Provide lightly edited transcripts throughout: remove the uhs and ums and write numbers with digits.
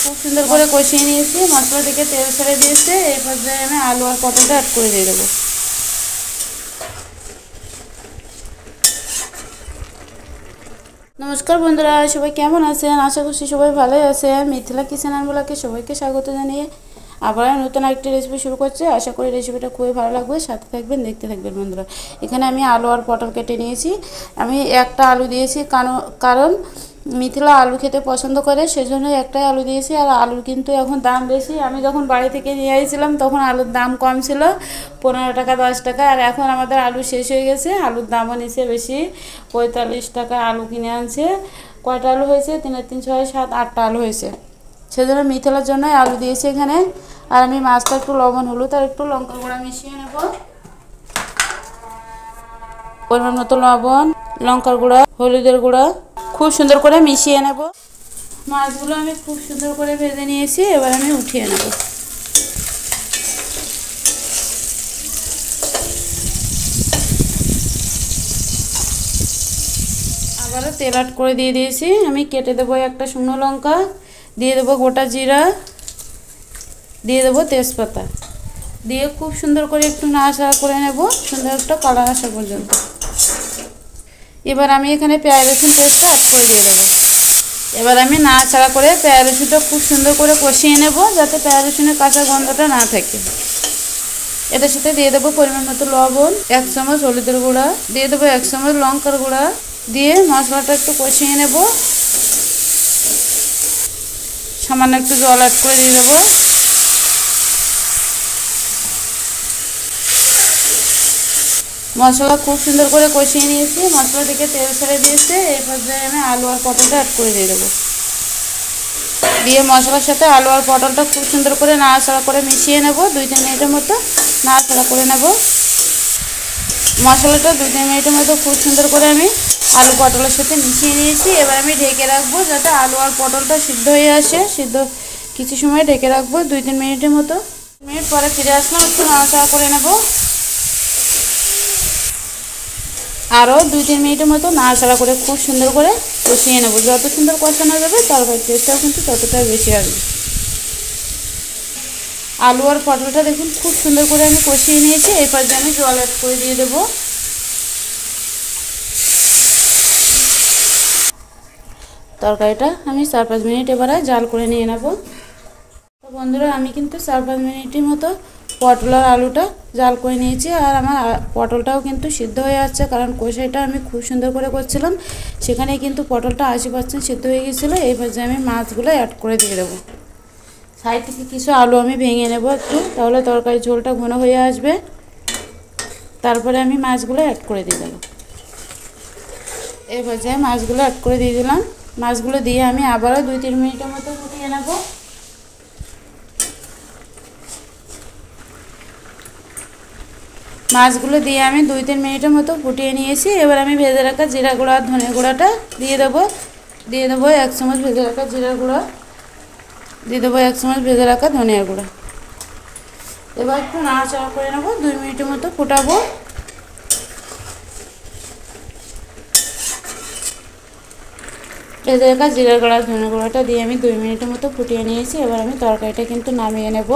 খুব সুন্দর করে কষিয়ে নিয়েছি, মশলা থেকে তেল ছেড়ে দিয়েছে। এই পর্যায়ে আমি আলু আর পটলটা অ্যাড করে দিয়ে দেবো। নমস্কার বন্ধুরা, সবাই কেমন আছেন? আশা করছি সবাই ভালোই আছেন। মিথিলা কিচেন অ্যান্ড ব্লগে সবাইকে স্বাগত জানিয়ে আবার নতুন একটি রেসিপি শুরু করছি। আশা করি রেসিপিটা খুবই ভালো লাগবে, সাথে থাকবেন, দেখতে থাকবেন বন্ধুরা। এখানে আমি আলু আর পটল কেটে নিয়েছি। আমি একটা আলু দিয়েছি কারণ মিথিলা আলু খেতে পছন্দ করে, সেজন্য একটাই আলু দিয়েছি। আর আলুর কিন্তু এখন দাম বেশি। আমি যখন বাড়ি থেকে নিয়ে আসছিলাম তখন আলুর দাম কম ছিল, 15 টাকা 10 টাকা। আর এখন আমাদের আলু শেষ হয়ে গেছে, আলুর দামও নিচে বেশি, 45 টাকা আলু কিনে আনছে। কয়টা আলু হয়েছে? 3 3 6 7 8টা আলু হয়েছে। সেজন্য মিথিলার জন্য আলু দিয়েছি এখানে। আর আমি মাছটা একটু লবণ, হলুদ আর একটু লঙ্কা গুঁড়া মিশিয়ে নেব। পরিমাণ মতো লবণ, লঙ্কার গুঁড়া, হলুদের গুঁড়া খুব সুন্দর করে মিশিয়ে নেব। মাছগুলো আমি খুব সুন্দর করে ভেজে নিয়েছি, এবার আমি উঠিয়ে নেব। আবারও তেল অ্যাড করে দিয়ে দিয়েছি। আমি কেটে দেবো একটা শুকনো লঙ্কা, দিয়ে দেবো গোটা জিরা, দিয়ে দেবো তেজপাতা, দিয়ে খুব সুন্দর করে একটু নাড়াচাড়া করে নেব, সুন্দর একটা কালার আসা পর্যন্ত। এবার আমি এখানে পেঁয়াজ রসুন পেস্টটা অ্যাড করে দিয়ে দেবো। এবার আমি নাড়াচাড়া করে পেঁয়াজ রসুনটা খুব সুন্দর করে কষিয়ে নেব, যাতে পেঁয়াজ রসুনের কাঁচা গন্ধটা না থাকে। এটার সাথে দিয়ে দেবো পরিমাণ মতো লবণ, 1 চামচ হলুদের গুঁড়া, দিয়ে দেবো 1 চামচ লঙ্কার গুঁড়া, দিয়ে মশলাটা একটু কষিয়ে নেব। সামান্য একটু জল অ্যাড করে দিয়ে দেবো। মশলা খুব সুন্দর করে কষিয়ে নিয়েছি, মশলা থেকে তেল ছেড়ে দিয়েছে। এই পর্যায়ে আমি আলু আর পটলটা অ্যাড করে দিয়ে দেবো। দিয়ে মশলার সাথে আলু আর পটলটা খুব সুন্দর করে নাড়াচাড়া করে মিশিয়ে নেব। 2-3 মিনিটের মতো নাড়াচাড়া করে নেব। মশলাটা 2-3 মিনিটের মতো খুব সুন্দর করে আমি আলু পটলের সাথে মিশিয়ে নিয়েছি। এবার আমি ঢেকে রাখবো, যাতে আলু আর পটলটা সিদ্ধ হয়ে আসে। কিছু সময় ঢেকে রাখবো, 2-3 মিনিটের মতো। মিনিট পরে ফিরে আসলাম, একটু নাড়াচাড়া করে নেব। আরও 2-3 মিনিটের মতো নাড়াচাড়া করে খুব সুন্দর করে কষিয়ে নেব। যত সুন্দর কষানো যাবে তরকারির টেস্টটাও কিন্তু ততটাই বেশি আসবে। আলু আর পটলটা দেখুন খুব সুন্দর করে আমি কষিয়ে নিয়েছি। এই পর্যায়ে আমি জল অ্যাড করে দিয়ে দেবো। তরকারিটা আমি 4-5 মিনিট এবারে জাল করে নিয়ে নেব। তো বন্ধুরা, আমি কিন্তু 4-5 মিনিটের মতো পটল আর আলুটা জাল করে নিয়েছি। আর আমার পটলটাও কিন্তু সিদ্ধ হয়ে যাচ্ছে, কারণ কষাইটা আমি খুব সুন্দর করে করছিলাম। সেখানে কিন্তু পটলটা 80% সিদ্ধ হয়ে গিয়েছিলো। এই পর্যায়ে আমি মাছগুলো অ্যাড করে দিয়ে দেবো। সাইড থেকে কিছু আলু আমি ভেঙে নেব একটু, তাহলে তরকারি ঝোলটা ঘন হয়ে আসবে। তারপরে আমি মাছগুলো অ্যাড করে দিয়ে দেবো। এই পর্যায়ে মাছগুলো অ্যাড করে দিয়ে দিলাম। মাছগুলো দিয়ে আমি আবারও 2-3 মিনিটের মতো ফুটিয়ে নেব। মাছগুলো দিয়ে আমি 2-3 মিনিটের মতো ফুটিয়ে নিয়েছি। এবার আমি ভেজে রাখা জিরা গুঁড়া আর ধনে গুঁড়াটা দিয়ে দেবো। 1 চামচ ভেজে রাখা জিরা গুঁড়া, দিয়ে দেবো 1 চামচ ভেজে রাখা ধনিয়া গুঁড়া। এবার একটু নাড়াচাড়া করে নেবো, 2 মিনিটের মতো ফোটাবো। ভেজে রাখা জিরা গুঁড়া ধনে গুঁড়াটা দিয়ে আমি 2 মিনিটের মতো ফুটিয়ে নিয়েছি। এবার আমি তরকারিটা কিন্তু নামিয়ে নেব।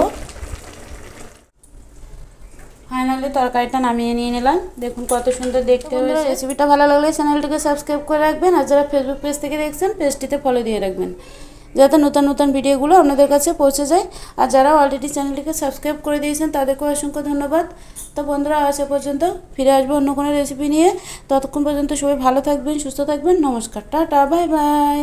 ফাইনালি তরকারিটা নামিয়ে নিয়ে নিলাম। দেখুন কত সুন্দর দেখতে হয়েছে। রেসিপিটা ভালো লাগলে চ্যানেলটিকে সাবস্ক্রাইব করে রাখবেন। আর যারা ফেসবুক পেজ থেকে দেখছেন, পেজটিতে ফলো দিয়ে রাখবেন, যাতে নতুন নতুন ভিডিওগুলো আপনাদের কাছে পৌঁছে যায়। আর যারা অলরেডি চ্যানেলটিকে সাবস্ক্রাইব করে দিয়েছেন, তাদেরকে অসংখ্য ধন্যবাদ। তো বন্ধুরা, আজ পর্যন্ত, ফিরে আসবো অন্য কোনো রেসিপি নিয়ে। ততক্ষণ পর্যন্ত সবাই ভালো থাকবেন, সুস্থ থাকবেন। নমস্কার, টাটা, বাই বাই।